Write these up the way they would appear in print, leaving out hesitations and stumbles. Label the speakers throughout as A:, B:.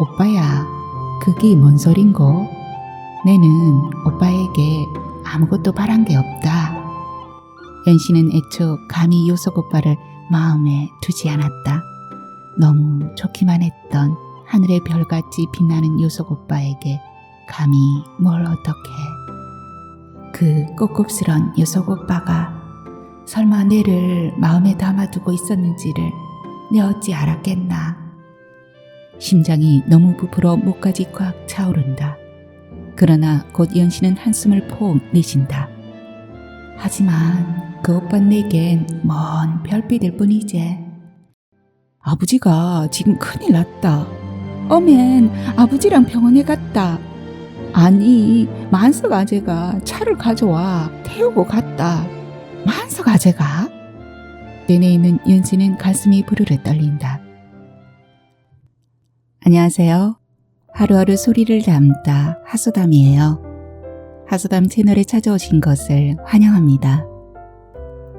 A: 오빠야, 그게 뭔 소린고? 내는 오빠에게 아무것도 바란 게 없다. 연씨는 애초 감히 요석 오빠를 마음에 두지 않았다. 너무 좋기만 했던 하늘의 별같이 빛나는 요석 오빠에게 감히 뭘 어떡해. 그 꿉꿉스런 요석 오빠가 설마 내를 마음에 담아두고 있었는지를 내 어찌 알았겠나. 심장이 너무 부풀어 목까지 꽉 차오른다. 그러나 곧 연씨는 한숨을 포 내쉰다. 하지만 그 오빠 내겐 먼 별빛일 뿐이지. 아버지가 지금 큰일 났다. 어맨, 아버지랑 병원에 갔다. 아니, 만석 아재가 차를 가져와 태우고 갔다. 만석 아재가? 내내 있는 연씨는 가슴이 부르르 떨린다. 안녕하세요. 하루하루 소리를 담다 하소담이에요. 하소담 채널에 찾아오신 것을 환영합니다.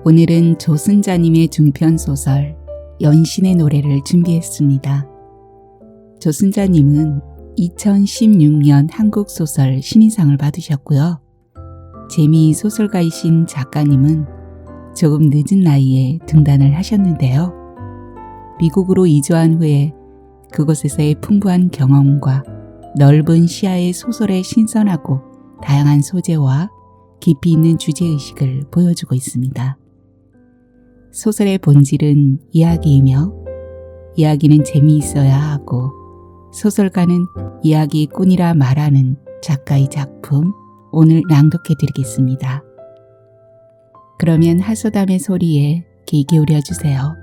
A: 오늘은 조순자님의 중편 소설 연신의 노래를 준비했습니다. 조순자님은 2016년 한국소설 신인상을 받으셨고요. 재미소설가이신 작가님은 조금 늦은 나이에 등단을 하셨는데요. 미국으로 이주한 후에 그곳에서의 풍부한 경험과 넓은 시야의 소설의 신선하고 다양한 소재와 깊이 있는 주제의식을 보여주고 있습니다. 소설의 본질은 이야기이며 이야기는 재미있어야 하고 소설가는 이야기꾼이라 말하는 작가의 작품 오늘 낭독해 드리겠습니다. 그러면 하소담의 소리에 귀 기울여 주세요.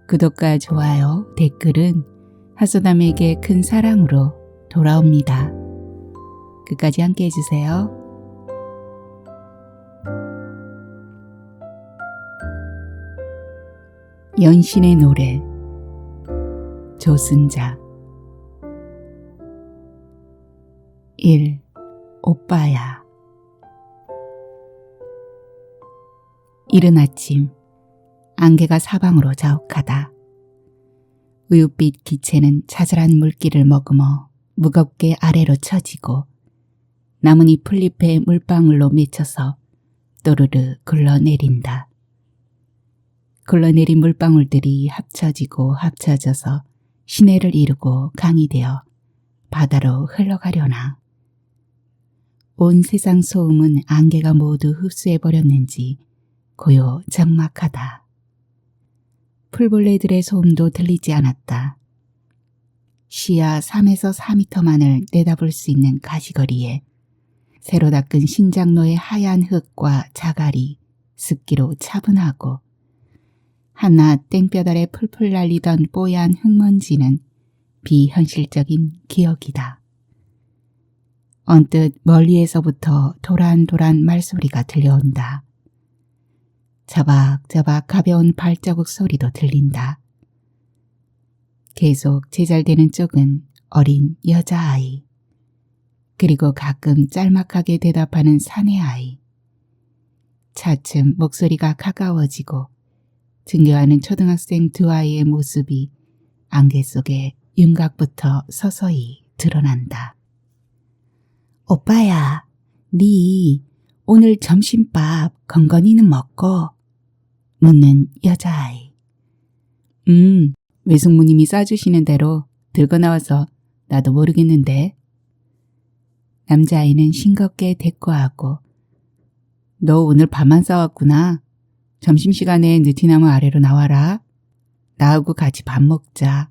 A: 구독과 좋아요, 댓글은 하소담에게 큰 사랑으로 돌아옵니다. 끝까지 함께 해주세요. 연신의 노래 조순자 1. 오빠야. 이른 아침 안개가 사방으로 자욱하다. 우윳빛 기체는 자잘한 물기를 머금어 무겁게 아래로 처지고 나뭇잎 풀잎에 물방울로 맺혀서 또르르 굴러내린다. 굴러내린 물방울들이 합쳐지고 합쳐져서 시내를 이루고 강이 되어 바다로 흘러가려나. 온 세상 소음은 안개가 모두 흡수해버렸는지 고요 적막하다. 풀벌레들의 소음도 들리지 않았다. 시야 3에서 4미터만을 내다볼 수 있는 가시거리에 새로 닦은 신장로의 하얀 흙과 자갈이 습기로 차분하고 한낮 땡볕 아래 풀풀 날리던 뽀얀 흙먼지는 비현실적인 기억이다. 언뜻 멀리에서부터 도란도란 말소리가 들려온다. 자박자박 가벼운 발자국 소리도 들린다. 계속 제잘되는 쪽은 어린 여자아이, 그리고 가끔 짤막하게 대답하는 사내아이. 차츰 목소리가 가까워지고 등교하는 초등학생 두 아이의 모습이 안개 속에 윤곽부터 서서히 드러난다. 오빠야, 니 오늘 점심밥 건건이는 먹고? 묻는 여자아이. 외숙모님이 싸주시는 대로 들고 나와서 나도 모르겠는데. 남자아이는 싱겁게 대꾸하고 너 오늘 밥만 싸왔구나. 점심시간에 느티나무 아래로 나와라. 나하고 같이 밥 먹자.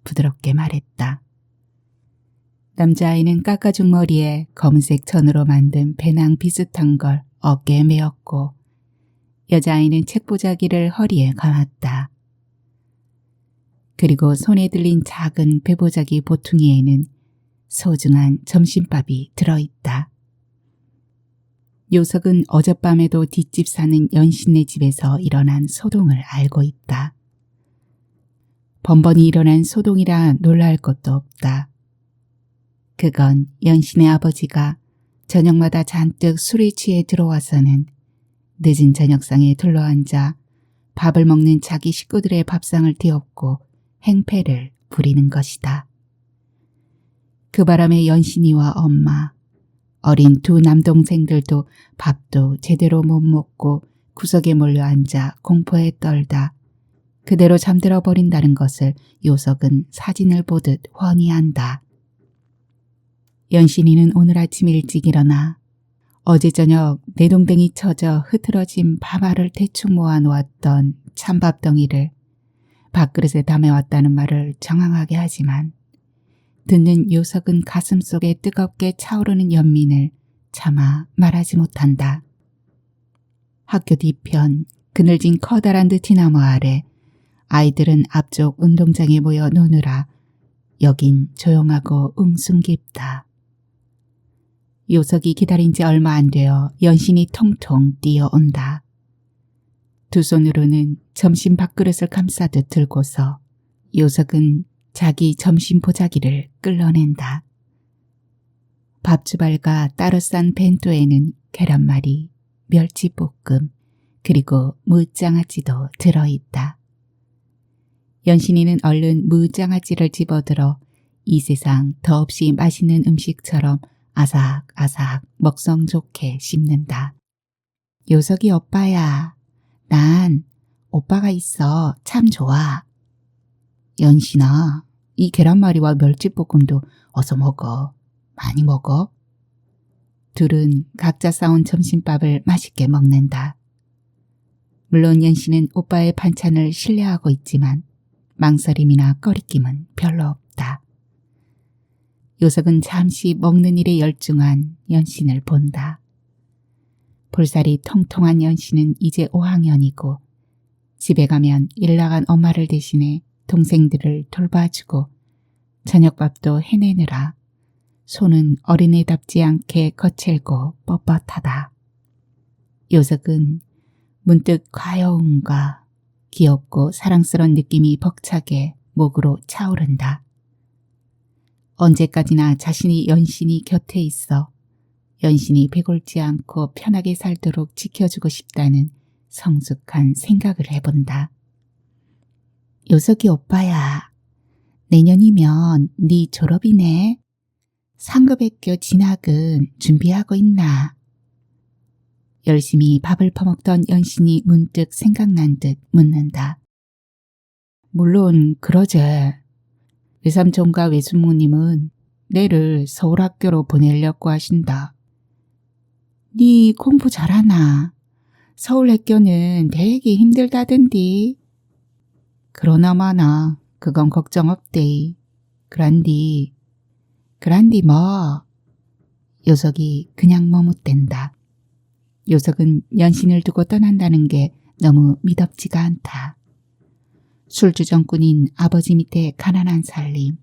A: 부드럽게 말했다. 남자아이는 깎아준 머리에 검은색 천으로 만든 배낭 비슷한 걸 어깨에 메었고 여자아이는 책보자기를 허리에 감았다. 그리고 손에 들린 작은 배보자기 보퉁이에는 소중한 점심밥이 들어있다. 요석은 어젯밤에도 뒷집 사는 연신네 집에서 일어난 소동을 알고 있다. 번번이 일어난 소동이라 놀랄 것도 없다. 그건 연신의 아버지가 저녁마다 잔뜩 술에 취해 들어와서는 늦은 저녁상에 둘러앉아 밥을 먹는 자기 식구들의 밥상을 뒤엎고 행패를 부리는 것이다. 그 바람에 연신이와 엄마, 어린 두 남동생들도 밥도 제대로 못 먹고 구석에 몰려 앉아 공포에 떨다 그대로 잠들어 버린다는 것을 요석은 사진을 보듯 훤히 안다. 연신이는 오늘 아침 일찍 일어나 어제 저녁 내동댕이 쳐져 흐트러진 밥알을 대충 모아놓았던 찬밥덩이를 밥그릇에 담아왔다는 말을 장황하게 하지만 듣는 요석은 가슴속에 뜨겁게 차오르는 연민을 차마 말하지 못한다. 학교 뒤편 그늘진 커다란 느티나무 아래 아이들은 앞쪽 운동장에 모여 노느라 여긴 조용하고 웅숭 깊다. 요석이 기다린 지 얼마 안 되어 연신이 통통 뛰어온다. 두 손으로는 점심 밥그릇을 감싸듯 들고서 요석은 자기 점심 보자기를 끌어낸다. 밥주발과 따로 싼 벤또에는 계란말이, 멸치볶음, 그리고 무장아찌도 들어있다. 연신이는 얼른 무장아찌를 집어들어 이 세상 더없이 맛있는 음식처럼 아삭아삭 먹성 좋게 씹는다. 요석이 오빠야. 난 오빠가 있어. 참 좋아. 연신아, 이 계란말이와 멸치볶음도 어서 먹어. 많이 먹어. 둘은 각자 싸온 점심밥을 맛있게 먹는다. 물론 연신은 오빠의 반찬을 신뢰하고 있지만 망설임이나 꺼리낌은 별로 없다. 요석은 잠시 먹는 일에 열중한 연신을 본다. 볼살이 통통한 연신은 이제 5학년이고 집에 가면 일 나간 엄마를 대신해 동생들을 돌봐주고 저녁밥도 해내느라 손은 어린애답지 않게 거칠고 뻣뻣하다. 요석은 문득 과여움과 귀엽고 사랑스러운 느낌이 벅차게 목으로 차오른다. 언제까지나 자신이 연신이 곁에 있어 연신이 배골지 않고 편하게 살도록 지켜주고 싶다는 성숙한 생각을 해본다. 요석이 오빠야. 내년이면 네 졸업이네. 상급외교 진학은 준비하고 있나? 열심히 밥을 퍼먹던 연신이 문득 생각난 듯 묻는다. 물론 그러제. 외삼촌과 외숙모님은 내를 서울학교로 보내려고 하신다. 네 공부 잘하나? 서울학교는 되게 힘들다던디. 그러나마나 그건 걱정 없대. 그란디 뭐. 요석이 그냥 머뭇댄다. 요석은 연신을 두고 떠난다는 게 너무 미덥지가 않다. 술주정꾼인 아버지 밑에 가난한 살림,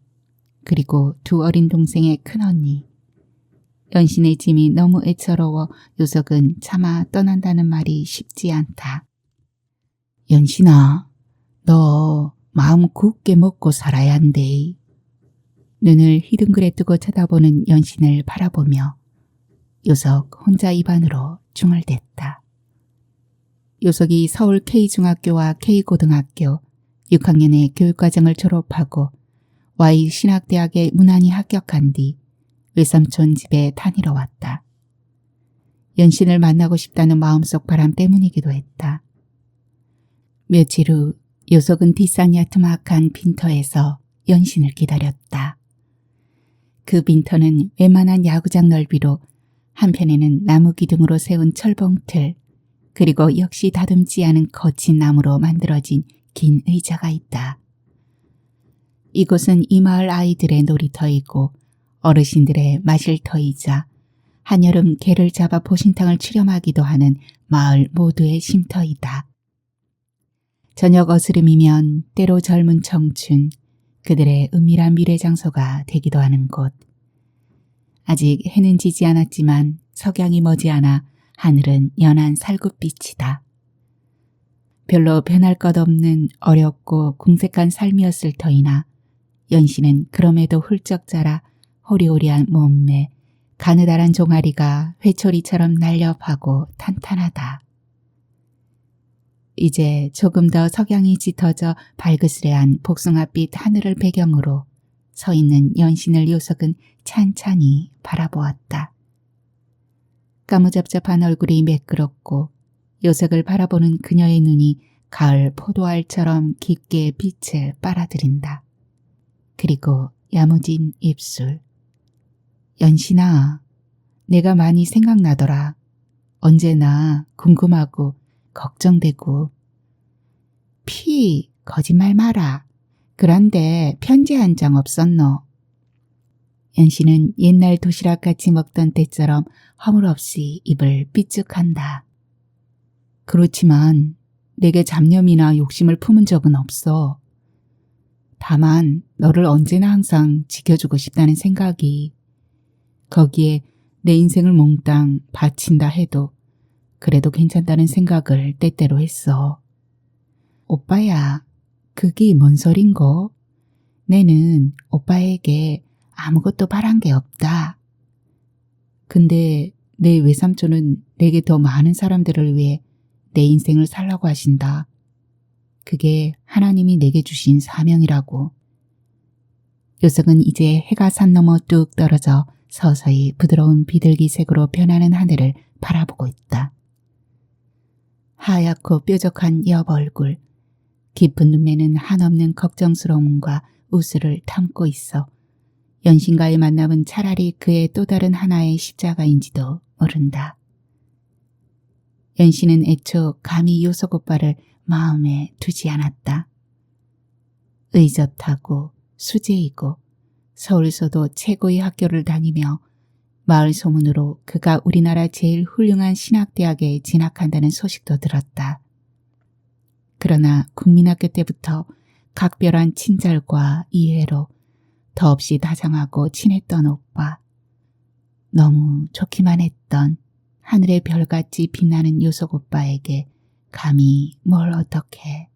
A: 그리고 두 어린 동생의 큰언니. 연신의 짐이 너무 애처로워 요석은 차마 떠난다는 말이 쉽지 않다. 연신아, 너 마음 굳게 먹고 살아야 한대. 눈을 희둥그레 뜨고 쳐다보는 연신을 바라보며 요석 혼자 입안으로 중얼댔다. 요석이 서울 K중학교와 K고등학교 6학년의 교육과정을 졸업하고 Y신학대학에 무난히 합격한 뒤 외삼촌 집에 다니러 왔다. 연신을 만나고 싶다는 마음속 바람 때문이기도 했다. 며칠 후 요석은 뒷산 야트막한 빈터에서 연신을 기다렸다. 그 빈터는 웬만한 야구장 넓이로 한편에는 나무 기둥으로 세운 철봉틀, 그리고 역시 다듬지 않은 거친 나무로 만들어진 긴 의자가 있다. 이곳은 이 마을 아이들의 놀이터이고 어르신들의 마실터이자 한여름 개를 잡아 보신탕을 출염하기도 하는 마을 모두의 쉼터이다. 저녁 어스름이면 때로 젊은 청춘, 그들의 은밀한 미래 장소가 되기도 하는 곳. 아직 해는 지지 않았지만 석양이 머지않아 하늘은 연한 살굿빛이다. 별로 변할 것 없는 어렵고 궁색한 삶이었을 터이나 연신은 그럼에도 훌쩍 자라 호리호리한 몸매, 가느다란 종아리가 회초리처럼 날렵하고 탄탄하다. 이제 조금 더 석양이 짙어져 발그스레한 복숭아빛 하늘을 배경으로 서 있는 연신을 요석은 찬찬히 바라보았다. 까무잡잡한 얼굴이 매끄럽고 요석을 바라보는 그녀의 눈이 가을 포도알처럼 깊게 빛을 빨아들인다. 그리고 야무진 입술. 연신아, 내가 많이 생각나더라. 언제나 궁금하고 걱정되고. 거짓말 마라. 그런데 편지 한 장 없었노? 연신은 옛날 도시락같이 먹던 때처럼 허물없이 입을 삐죽한다. 그렇지만 내게 잡념이나 욕심을 품은 적은 없어. 다만 너를 언제나 항상 지켜주고 싶다는 생각이, 거기에 내 인생을 몽땅 바친다 해도 그래도 괜찮다는 생각을 때때로 했어. 오빠야, 그게 뭔 소린고? 내는 오빠에게 아무것도 바란 게 없다. 근데 내 외삼촌은 내게 더 많은 사람들을 위해 내 인생을 살라고 하신다. 그게 하나님이 내게 주신 사명이라고. 요석은 이제 해가 산 너머 뚝 떨어져 서서히 부드러운 비둘기색으로 변하는 하늘을 바라보고 있다. 하얗고 뾰족한 옆 얼굴, 깊은 눈매는 한없는 걱정스러움과 우스를 담고 있어 연신과의 만남은 차라리 그의 또 다른 하나의 십자가인지도 모른다. 연신은 애초 감히 요석 오빠를 마음에 두지 않았다. 의젓하고 수재이고 서울서도 최고의 학교를 다니며 마을 소문으로 그가 우리나라 제일 훌륭한 신학대학에 진학한다는 소식도 들었다. 그러나 국민학교 때부터 각별한 친절과 이해로 더없이 다정하고 친했던 오빠. 너무 좋기만 했던 하늘의 별같이 빛나는 요석 오빠에게 감히 뭘 어떡해.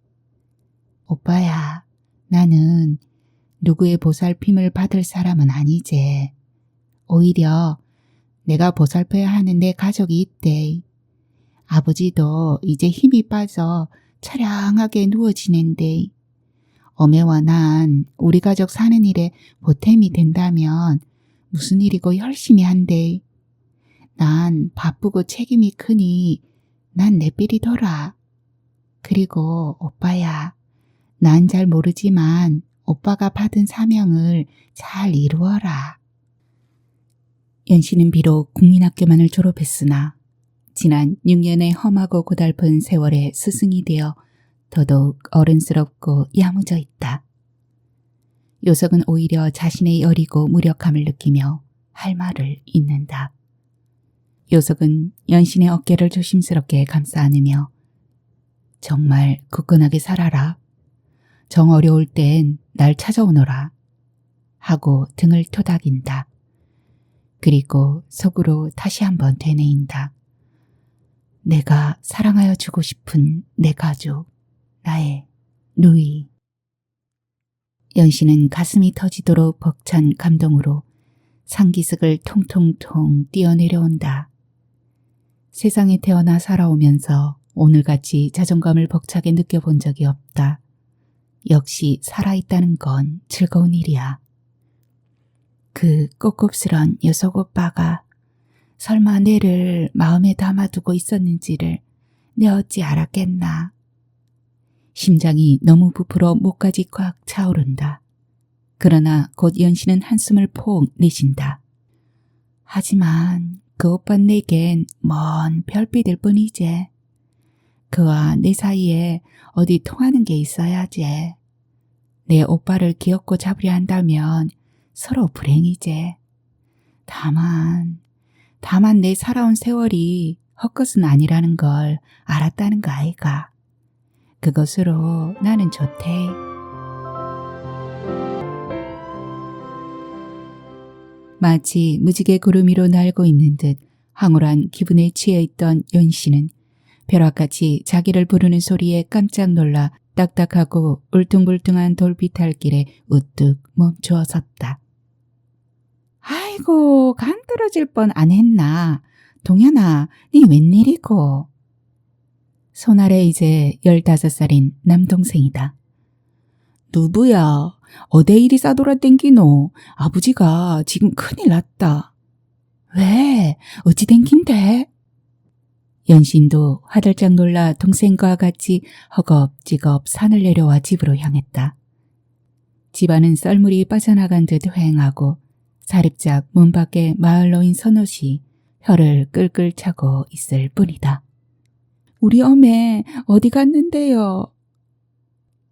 A: 오빠야, 나는 누구의 보살핌을 받을 사람은 아니지. 오히려 내가 보살펴야 하는 내 가족이 있대. 아버지도 이제 힘이 빠져 처량하게 누워 지낸대. 어매와 난 우리 가족 사는 일에 보탬이 된다면 무슨 일이고 열심히 한대. 난 바쁘고 책임이 크니 난 내 삘이 돌아. 그리고 오빠야, 난 잘 모르지만 오빠가 받은 사명을 잘 이루어라. 연신은 비록 국민학교만을 졸업했으나 지난 6년의 험하고 고달픈 세월의 스승이 되어 더더욱 어른스럽고 야무져 있다. 요석은 오히려 자신의 여리고 무력함을 느끼며 할 말을 잇는다. 요석은 연신의 어깨를 조심스럽게 감싸 안으며 정말 굳건하게 살아라. 정 어려울 땐 날 찾아오너라. 하고 등을 토닥인다. 그리고 속으로 다시 한번 되뇌인다. 내가 사랑하여 주고 싶은 내 가족, 나의 누이. 연신은 가슴이 터지도록 벅찬 감동으로 상기석을 통통통 뛰어내려온다. 세상에 태어나 살아오면서 오늘같이 자존감을 벅차게 느껴본 적이 없다. 역시 살아있다는 건 즐거운 일이야. 그 꿉꿉스런 요석 오빠가 설마 내를 마음에 담아두고 있었는지를 내 어찌 알았겠나. 심장이 너무 부풀어 목까지 꽉 차오른다. 그러나 곧 연신은 한숨을 폭 내쉰다. 하지만 그 오빠 내겐 먼 별빛일 뿐이지. 그와 내 사이에 어디 통하는 게 있어야지. 내 오빠를 기억고 잡으려 한다면 서로 불행이지. 다만 내 살아온 세월이 헛것은 아니라는 걸 알았다는 거 아이가. 그것으로 나는 좋대. 마치 무지개 구름 위로 날고 있는 듯 황홀한 기분에 취해 있던 연씨는 벼락같이 자기를 부르는 소리에 깜짝 놀라 딱딱하고 울퉁불퉁한 돌비탈길에 우뚝 멈추어 섰다. 아이고, 간 떨어질 뻔 안 했나. 동현아, 니 웬일이고. 손아래 이제 15살인 남동생이다. 누구야? 어디 이리 싸돌아댕기노? 아버지가 지금 큰일 났다. 왜? 어찌 된 긴데? 연신도 화들짝 놀라 동생과 같이 허겁지겁 산을 내려와 집으로 향했다. 집안은 썰물이 빠져나간 듯 휑하고 사립작 문 밖에 마을노인 서넛이 혀를 끌끌 차고 있을 뿐이다. 우리 어메 어디 갔는데요?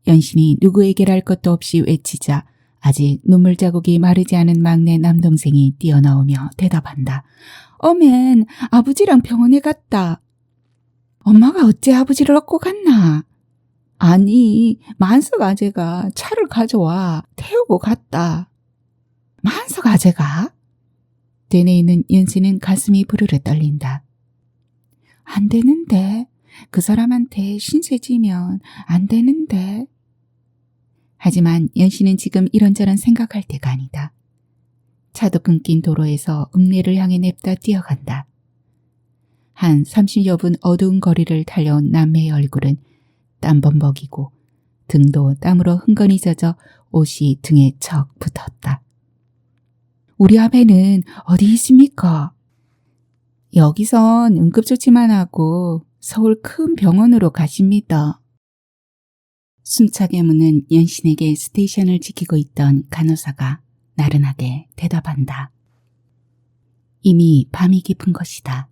A: 연신이 누구에게랄 것도 없이 외치자 아직 눈물 자국이 마르지 않은 막내 남동생이 뛰어나오며 대답한다. 어맨 아버지랑 병원에 갔다. 엄마가 어째 아버지를 얻고 갔나? 아니 만석 아재가 차를 가져와 태우고 갔다. 만석 아재가? 되뇌 있는 연신은 가슴이 부르르 떨린다. 안 되는데 그 사람한테 신세 지면 안 되는데. 하지만 연신은 지금 이런저런 생각할 때가 아니다. 차도 끊긴 도로에서 읍내를 향해 냅다 뛰어간다. 한 30여 분 어두운 거리를 달려온 남매의 얼굴은 땀범벅이고 등도 땀으로 흥건히 젖어 옷이 등에 척 붙었다. 우리 아베는 어디 있습니까? 여기선 응급조치만 하고 서울 큰 병원으로 가십니다. 숨차게 묻는 연신에게 스테이션을 지키고 있던 간호사가 나른하게 대답한다. 이미 밤이 깊은 것이다.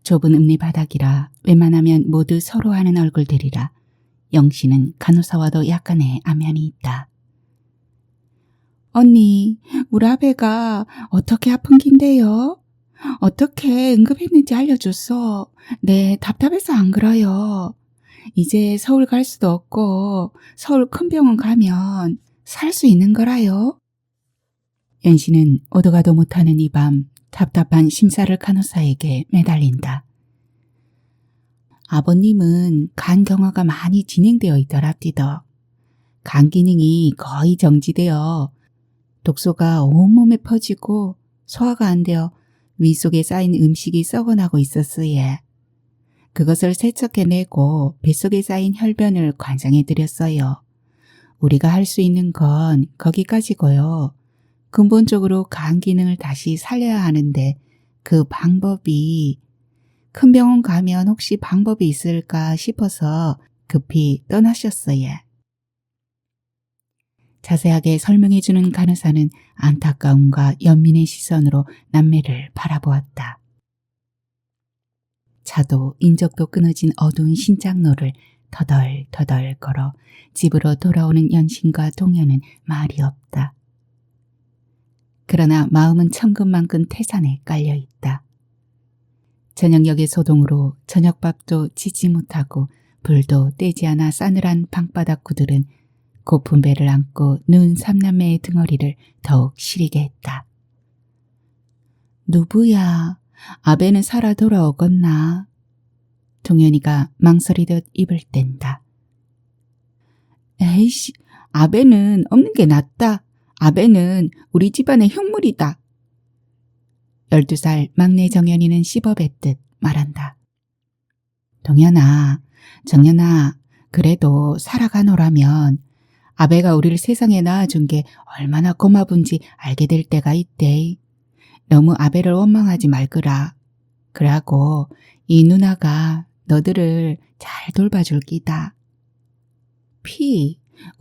A: 좁은 읍내 바닥이라 웬만하면 모두 서로 아는 얼굴들이라 영신은 간호사와도 약간의 안면이 있다. 언니, 우리 아베가 어떻게 아픈 긴데요? 어떻게 응급했는지 알려줬어. 네, 답답해서 안 그래요. 이제 서울 갈 수도 없고 서울 큰 병원 가면 살 수 있는 거라요. 연신은 오도 가도 못하는 이 밤 답답한 심사를 간호사에게 매달린다. 아버님은 간 경화가 많이 진행되어 있더랍디더. 간 기능이 거의 정지되어 독소가 온몸에 퍼지고 소화가 안 되어 위 속에 쌓인 음식이 썩어나고 있었으예. 그것을 세척해내고 뱃속에 쌓인 혈변을 관장해드렸어요. 우리가 할 수 있는 건 거기까지고요. 근본적으로 간 기능을 다시 살려야 하는데 그 방법이 큰 병원 가면 혹시 방법이 있을까 싶어서 급히 떠나셨어요. 자세하게 설명해주는 간호사는 안타까움과 연민의 시선으로 남매를 바라보았다. 차도 인적도 끊어진 어두운 신장로를 터덜터덜 걸어 집으로 돌아오는 연신과 동현은 말이 없다. 그러나 마음은 천근만근 태산에 깔려있다. 저녁역의 소동으로 저녁밥도 지지 못하고 불도 떼지 않아 싸늘한 방바닥 구들은 고픈 배를 안고 누운 삼남매의 등허리를 더욱 시리게 했다. 누구야? 아베는 살아 돌아오겠나? 동현이가 망설이듯 입을 뗀다. 에이씨, 아베는 없는 게 낫다. 아베는 우리 집안의 흉물이다. 12살 막내 정연이는 씹어뱉듯 말한다. 동현아, 정연아, 그래도 살아가노라면 아베가 우리를 세상에 낳아준 게 얼마나 고마운지 알게 될 때가 있대. 너무 아베를 원망하지 말거라. 그러고 이 누나가 너들을 잘 돌봐줄 끼다.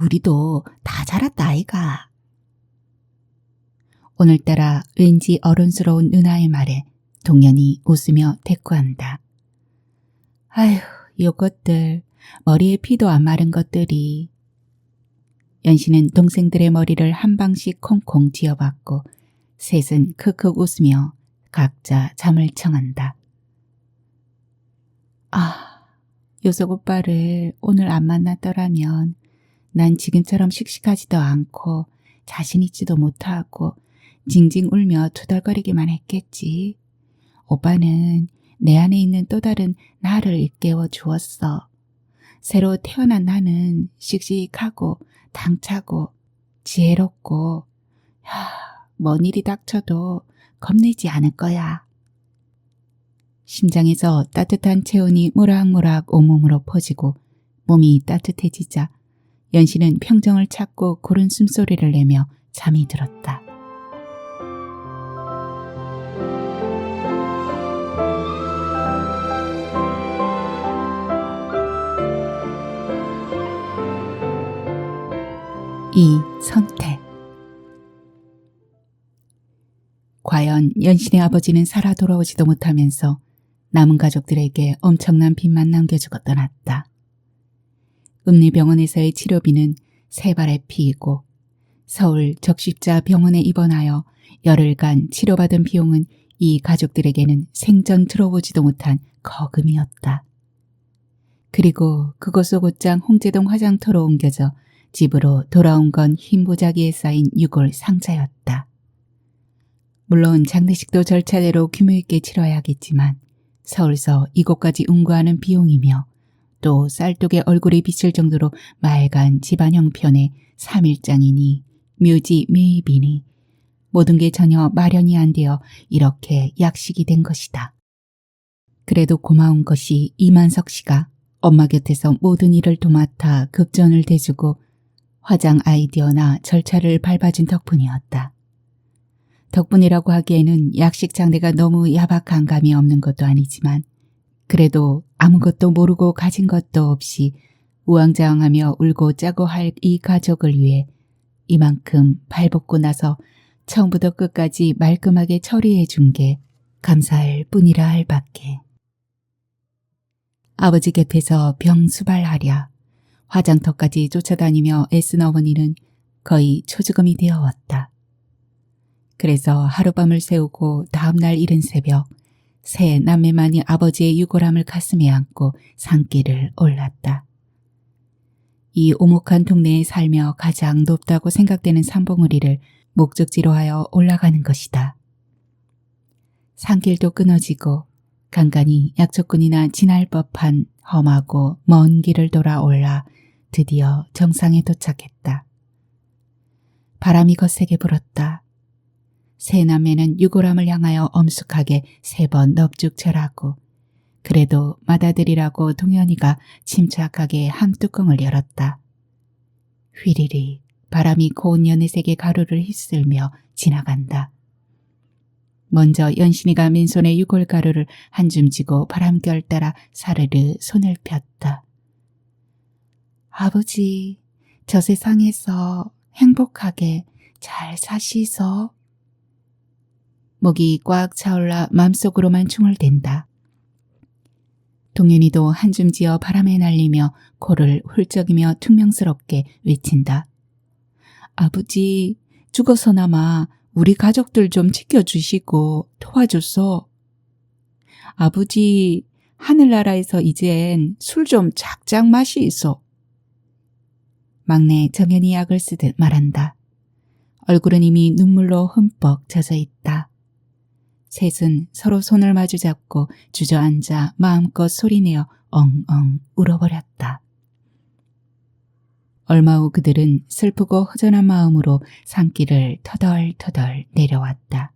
A: 우리도 다 자랐다 아이가. 오늘따라 왠지 어른스러운 누나의 말에 동현이 웃으며 대꾸한다. 아휴, 요것들 머리에 피도 안 마른 것들이. 연신은 동생들의 머리를 한 방씩 콩콩 쥐어봤고 셋은 크크 웃으며 각자 잠을 청한다. 요석 오빠를 오늘 안 만났더라면 난 지금처럼 씩씩하지도 않고 자신 있지도 못하고 징징 울며 투덜거리기만 했겠지. 오빠는 내 안에 있는 또 다른 나를 일깨워 주었어. 새로 태어난 나는 씩씩하고 당차고 지혜롭고 뭔 일이 닥쳐도 겁내지 않을 거야. 심장에서 따뜻한 체온이 모락모락 온몸으로 퍼지고 몸이 따뜻해지자 연신은 평정을 찾고 고른 숨소리를 내며 잠이 들었다. 이 선택. 과연 연신의 아버지는 살아 돌아오지도 못하면서 남은 가족들에게 엄청난 빚만 남겨주고 떠났다. 읍내병원에서의 치료비는 3발의 피이고 서울 적십자 병원에 입원하여 열흘간 치료받은 비용은 이 가족들에게는 생전 들어보지도 못한 거금이었다. 그리고 그곳을 곧장 홍제동 화장터로 옮겨져 집으로 돌아온 건 흰 보자기에 쌓인 유골 상자였다. 물론 장례식도 절차대로 규모 있게 치러야겠지만 서울서 이곳까지 운구하는 비용이며 또 쌀독의 얼굴이 비칠 정도로 맑은 집안 형편의 3일장이니 묘지 매입이니 모든 게 전혀 마련이 안 되어 이렇게 약식이 된 것이다. 그래도 고마운 것이 이만석 씨가 엄마 곁에서 모든 일을 도맡아 급전을 대주고 화장 아이디어나 절차를 밟아준 덕분이었다. 덕분이라고 하기에는 약식 장례가 너무 야박한 감이 없는 것도 아니지만 그래도 아무것도 모르고 가진 것도 없이 우왕좌왕하며 울고 짜고 할 이 가족을 위해 이만큼 발벗고 나서 처음부터 끝까지 말끔하게 처리해 준 게 감사할 뿐이라 할 밖에. 아버지 곁에서 병수발하랴 화장터까지 쫓아다니며 애쓴 어머니는 거의 초죽음이 되어왔다. 그래서 하룻밤을 새우고 다음날 이른 새벽 세 남매만이 아버지의 유골함을 가슴에 안고 산길을 올랐다. 이 오목한 동네에 살며 가장 높다고 생각되는 산봉우리를 목적지로 하여 올라가는 것이다. 산길도 끊어지고 간간히 약초꾼이나 지날 법한 험하고 먼 길을 돌아 올라 드디어 정상에 도착했다. 바람이 거세게 불었다. 세 남매는 유골함을 향하여 엄숙하게 3번 넙죽 절하고 그래도 맏아들이라고 동현이가 침착하게 함뚜껑을 열었다. 휘리리 바람이 고운 연회색의 가루를 휩쓸며 지나간다. 먼저 연신이가 맨손에 유골가루를 한 줌 쥐고 바람결 따라 사르르 손을 폈다. 아버지, 저 세상에서 행복하게 잘 사시소. 목이 꽉 차올라 맘속으로만 중얼댄다. 동현이도 한 줌 지어 바람에 날리며 코를 훌쩍이며 퉁명스럽게 외친다. 아버지, 죽어서나마 우리 가족들 좀 지켜주시고 도와줘서. 아버지, 하늘나라에서 이젠 술 좀 작작 마시소. 막내 정연이 약을 쓰듯 말한다. 얼굴은 이미 눈물로 흠뻑 젖어 있다. 셋은 서로 손을 마주잡고 주저앉아 마음껏 소리내어 엉엉 울어버렸다. 얼마 후 그들은 슬프고 허전한 마음으로 산길을 터덜터덜 내려왔다.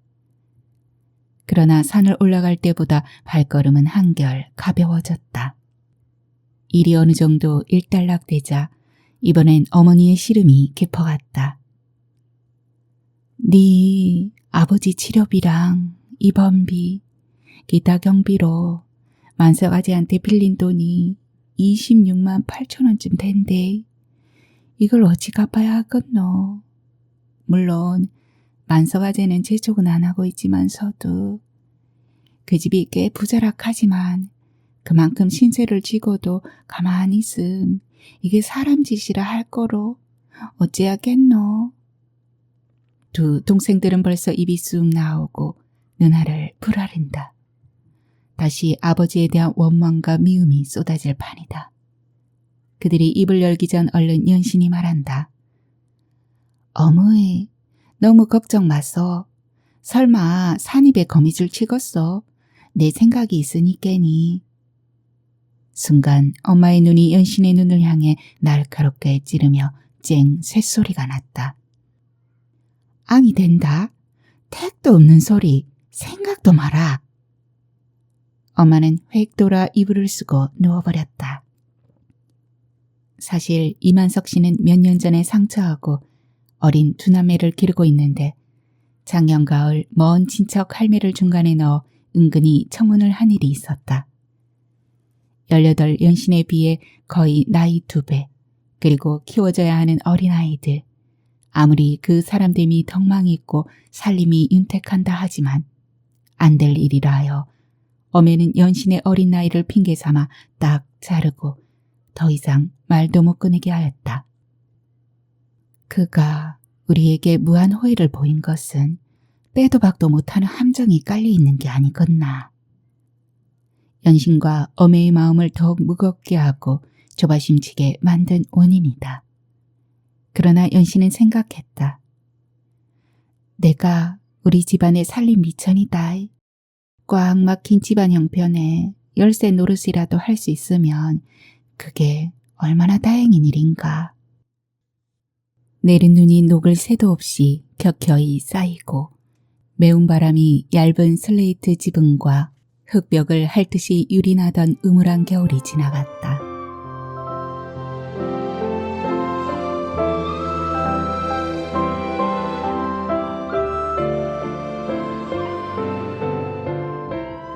A: 그러나 산을 올라갈 때보다 발걸음은 한결 가벼워졌다. 일이 어느 정도 일단락되자 이번엔 어머니의 시름이 깊어갔다. 네 아버지 치료비랑 입원비, 기타 경비로 만석아지한테 빌린 돈이 26만 8천 원쯤 된대. 이걸 어찌 갚아야 하겠노. 물론 만석아재는 재촉은 안 하고 있지만서도 그 집이 꽤 부자락하지만 그만큼 신세를 지고도 가만히 있음 이게 사람 짓이라 할 거로 어째야겠노. 두 동생들은 벌써 입이 쑥 나오고 눈알을 부라린다. 다시 아버지에 대한 원망과 미움이 쏟아질 판이다. 그들이 입을 열기 전 얼른 연신이 말한다. 어머니, 너무 걱정 마소. 설마 산입에 거미줄 치겄어. 내 생각이 있으니까니. 순간 엄마의 눈이 연신의 눈을 향해 날카롭게 찌르며 쨍 쇳소리가 났다. 앙이 된다. 택도 없는 소리. 생각도 마라. 엄마는 획 돌아 이불을 쓰고 누워버렸다. 사실 이만석 씨는 몇 년 전에 상처하고 어린 두 남매를 기르고 있는데 작년 가을 먼 친척 할매를 중간에 넣어 은근히 청혼을 한 일이 있었다. 18 연신에 비해 거의 나이 2배, 그리고 키워져야 하는 어린아이들. 아무리 그 사람됨이 덕망이 있고 살림이 윤택한다 하지만 안 될 일이라 하여 어매는 연신의 어린 나이를 핑계 삼아 딱 자르고 더 이상 말도 못 꺼내게 하였다. 그가 우리에게 무한 호의를 보인 것은 빼도 박도 못하는 함정이 깔려 있는 게 아니겠나. 연신과 어매의 마음을 더욱 무겁게 하고 조바심치게 만든 원인이다. 그러나 연신은 생각했다. 내가 우리 집안의 살림 미천이다. 꽉 막힌 집안 형편에 열쇠 노릇이라도 할 수 있으면 그게 얼마나 다행인 일인가. 내린 눈이 녹을 새도 없이 켜켜이 쌓이고 매운 바람이 얇은 슬레이트 지붕과 흙벽을 핥듯이 유린하던 음울한 겨울이 지나갔다.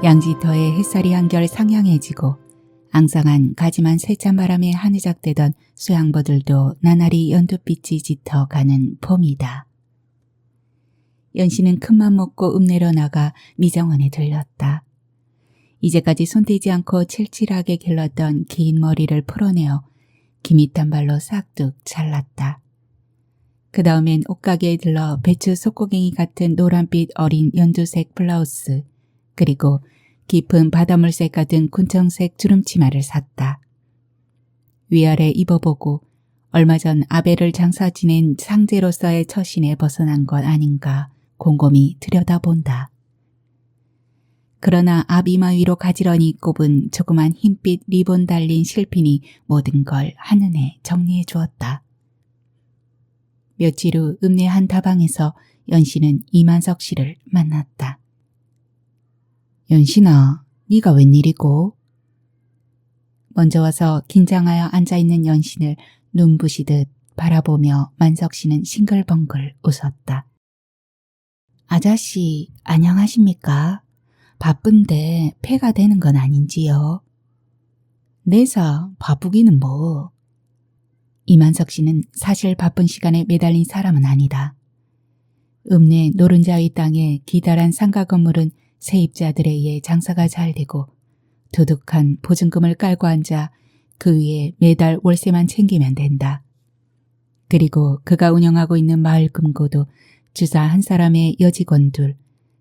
A: 양지터의 햇살이 한결 상향해지고 앙상한 가지만 세찬 바람에 하느작대던 수양버들도 나날이 연두빛이 짙어가는 봄이다. 연신은 큰맘 먹고 읍내로 나가 미정원에 들렀다. 이제까지 손대지 않고 칠칠하게 길렀던 긴 머리를 풀어내어 기밋한 발로 싹둑 잘랐다. 그 다음엔 옷가게에 들러 배추 속고갱이 같은 노란빛 어린 연두색 블라우스, 그리고 깊은 바닷물색 같은 군청색 주름치마를 샀다. 위아래 입어보고 얼마 전 아베를 장사 지낸 상제로서의 처신에 벗어난 것 아닌가 곰곰이 들여다본다. 그러나 앞이마 위로 가지런히 꼽은 조그만 흰빛 리본 달린 실핀이 모든 걸 한눈에 정리해 주었다. 며칠 후 읍내 한 다방에서 연신은 이만석 씨를 만났다. 연신아, 네가 웬일이고? 먼저 와서 긴장하여 앉아있는 연신을 눈부시듯 바라보며 만석 씨는 싱글벙글 웃었다. 아자씨, 안녕하십니까? 바쁜데 폐가 되는 건 아닌지요? 내사 바쁘기는 뭐. 이만석 씨는 사실 바쁜 시간에 매달린 사람은 아니다. 읍내 노른자위 땅에 기다란 상가 건물은 세입자들에 의해 장사가 잘 되고 두둑한 보증금을 깔고 앉아 그 위에 매달 월세만 챙기면 된다. 그리고 그가 운영하고 있는 마을 금고도 주사 한 사람의 여직원 둘,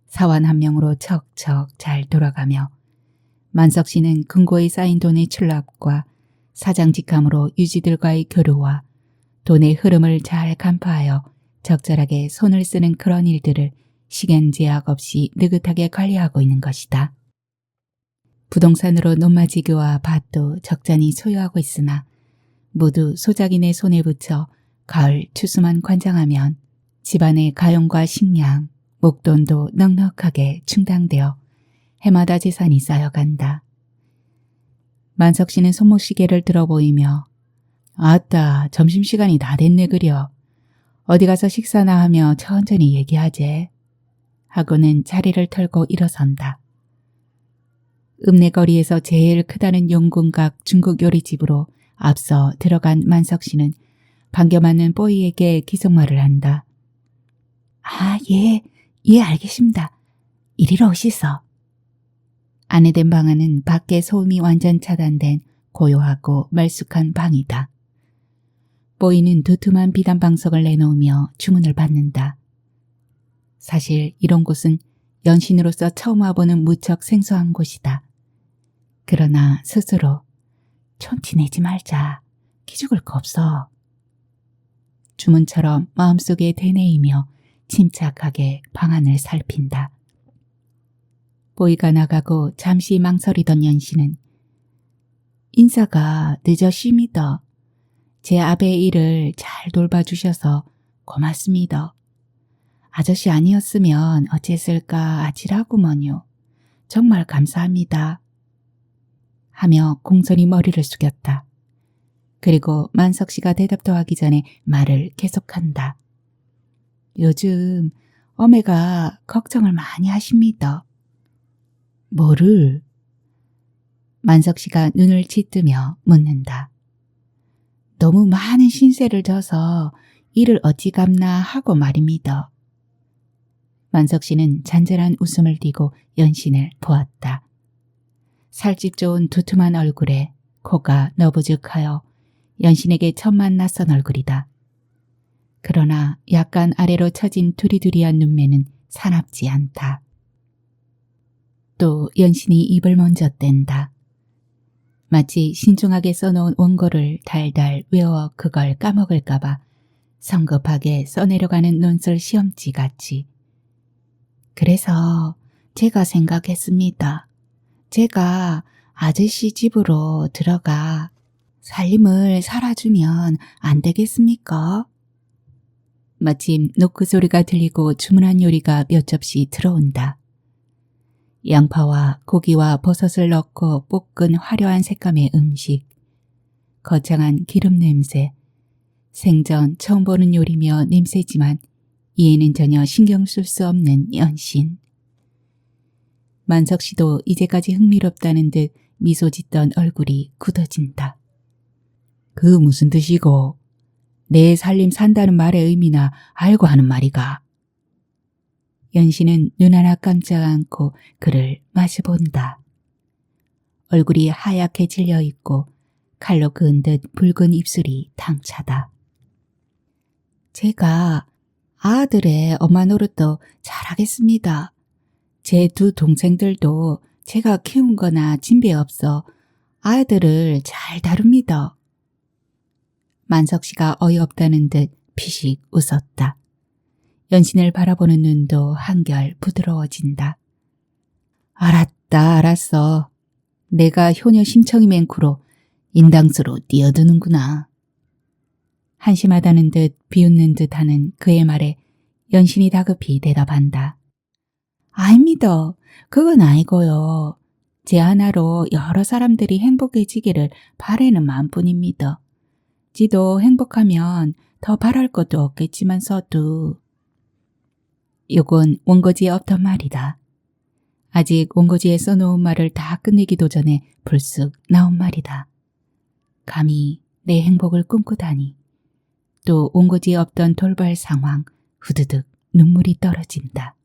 A: 사원 한 명으로 척척 잘 돌아가며 만석 씨는 금고에 쌓인 돈의 출납과 사장직함으로 유지들과의 교류와 돈의 흐름을 잘 간파하여 적절하게 손을 쓰는 그런 일들을 시간 제약 없이 느긋하게 관리하고 있는 것이다. 부동산으로 논마지교와 밭도 적잖이 소유하고 있으나 모두 소작인의 손에 붙여 가을 추수만 관장하면 집안의 가용과 식량, 목돈도 넉넉하게 충당되어 해마다 재산이 쌓여간다. 만석 씨는 손목시계를 들어 보이며 아따, 점심시간이 다 됐네 그려. 어디 가서 식사나 하며 천천히 얘기하재. 하고는 자리를 털고 일어선다. 읍내 거리에서 제일 크다는 용궁각 중국 요리집으로 앞서 들어간 만석 씨는 반겨맞는 뽀이에게 기속말을 한다. 아, 예, 알겠습니다. 이리로 오시소. 안내된 방안은 밖에 소음이 완전 차단된 고요하고 말쑥한 방이다. 뽀이는 두툼한 비단 방석을 내놓으며 주문을 받는다. 사실 이런 곳은 연신으로서 처음 와보는 무척 생소한 곳이다. 그러나 스스로 촌티 내지 말자. 기죽을 거 없어. 주문처럼 마음속에 되뇌이며 침착하게 방안을 살핀다. 뽀이가 나가고 잠시 망설이던 연신은 인사가 늦었습니다. 제 아베의 일을 잘 돌봐주셔서 고맙습니다. 아저씨 아니었으면 어찌했을까 아찔하구먼요. 정말 감사합니다. 하며 공손히 머리를 숙였다. 그리고 만석 씨가 대답도 하기 전에 말을 계속한다. 요즘 어메가 걱정을 많이 하십니다. 뭐를? 만석 씨가 눈을 짓뜨며 묻는다. 너무 많은 신세를 져서 이를 어찌 갚나 하고 말입니다. 만석 씨는 잔잔한 웃음을 띠고 연신을 보았다. 살집 좋은 두툼한 얼굴에 코가 너부죽하여 연신에게 처음 낯선 얼굴이다. 그러나 약간 아래로 처진 두리두리한 눈매는 사납지 않다. 또 연신이 입을 먼저 뗀다. 마치 신중하게 써놓은 원고를 달달 외워 그걸 까먹을까봐 성급하게 써내려가는 논술 시험지 같이. 그래서 제가 생각했습니다. 제가 아저씨 집으로 들어가 살림을 살아주면 안 되겠습니까? 마침 노크 소리가 들리고 주문한 요리가 몇 접시 들어온다. 양파와 고기와 버섯을 넣고 볶은 화려한 색감의 음식, 거창한 기름 냄새, 생전 처음 보는 요리며 냄새지만 이에는 전혀 신경 쓸 수 없는 연신. 만석 씨도 이제까지 흥미롭다는 듯 미소 짓던 얼굴이 굳어진다. 그 무슨 뜻이고 내 살림 산다는 말의 의미나 알고 하는 말이가. 연신은 눈 하나 깜짝 않고 그를 마주본다. 얼굴이 하얗게 질려 있고 칼로 그은 듯 붉은 입술이 당차다. 제가 아들의 엄마 노릇도 잘하겠습니다. 제 두 동생들도 제가 키운 거나 진배 없어 아들을 잘 다룹니다. 만석 씨가 어이없다는 듯 피식 웃었다. 연신을 바라보는 눈도 한결 부드러워진다. 알았다, 알았어. 내가 효녀 심청이 맹구로 인당수로 뛰어드는구나. 한심하다는 듯 비웃는 듯 하는 그의 말에 연신이 다급히 대답한다. 아닙니다. 그건 아니고요. 제 하나로 여러 사람들이 행복해지기를 바라는 마음뿐입니다. 지도 행복하면 더 바랄 것도 없겠지만서도. 요건 원고지에 없던 말이다. 아직 원고지에 써놓은 말을 다 끝내기도 전에 불쑥 나온 말이다. 감히 내 행복을 꿈꾸다니. 또 원고지에 없던 돌발 상황, 후드득 눈물이 떨어진다.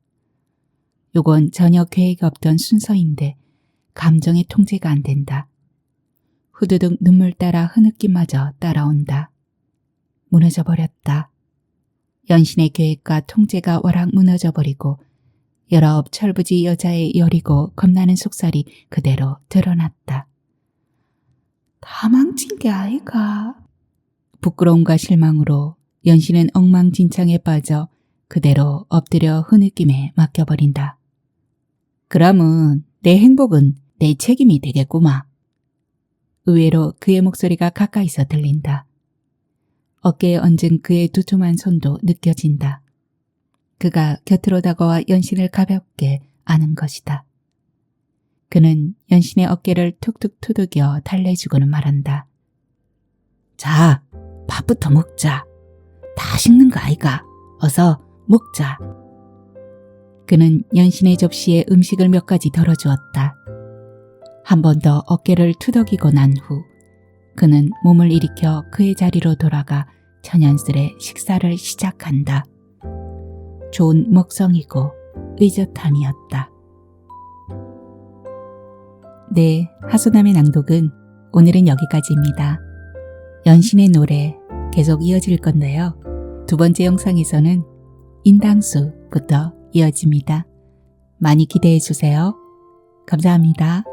A: 요건 전혀 계획이 없던 순서인데 감정의 통제가 안 된다. 후드득 눈물 따라 흐느낌마저 따라온다. 무너져버렸다. 연신의 계획과 통제가 와락 무너져버리고 19 철부지 여자의 여리고 겁나는 속살이 그대로 드러났다. 다 망친 게 아이가. 부끄러움과 실망으로 연신은 엉망진창에 빠져 그대로 엎드려 흐느낌에 맡겨버린다. 그러면 내 행복은 내 책임이 되겠구마. 의외로 그의 목소리가 가까이서 들린다. 어깨에 얹은 그의 두툼한 손도 느껴진다. 그가 곁으로 다가와 연신을 가볍게 안은 것이다. 그는 연신의 어깨를 툭툭 두들겨 달래주고는 말한다. 자, 밥부터 먹자. 다 식는 거 아이가. 어서 먹자. 그는 연신의 접시에 음식을 몇 가지 덜어주었다. 한 번 더 어깨를 투덕이고 난 후 그는 몸을 일으켜 그의 자리로 돌아가 천연스레 식사를 시작한다. 좋은 먹성이고 의젓함이었다. 네, 하소남의 낭독은 오늘은 여기까지입니다. 연신의 노래 계속 이어질 건데요. 두 번째 영상에서는 인당수부터 이어집니다. 많이 기대해 주세요. 감사합니다.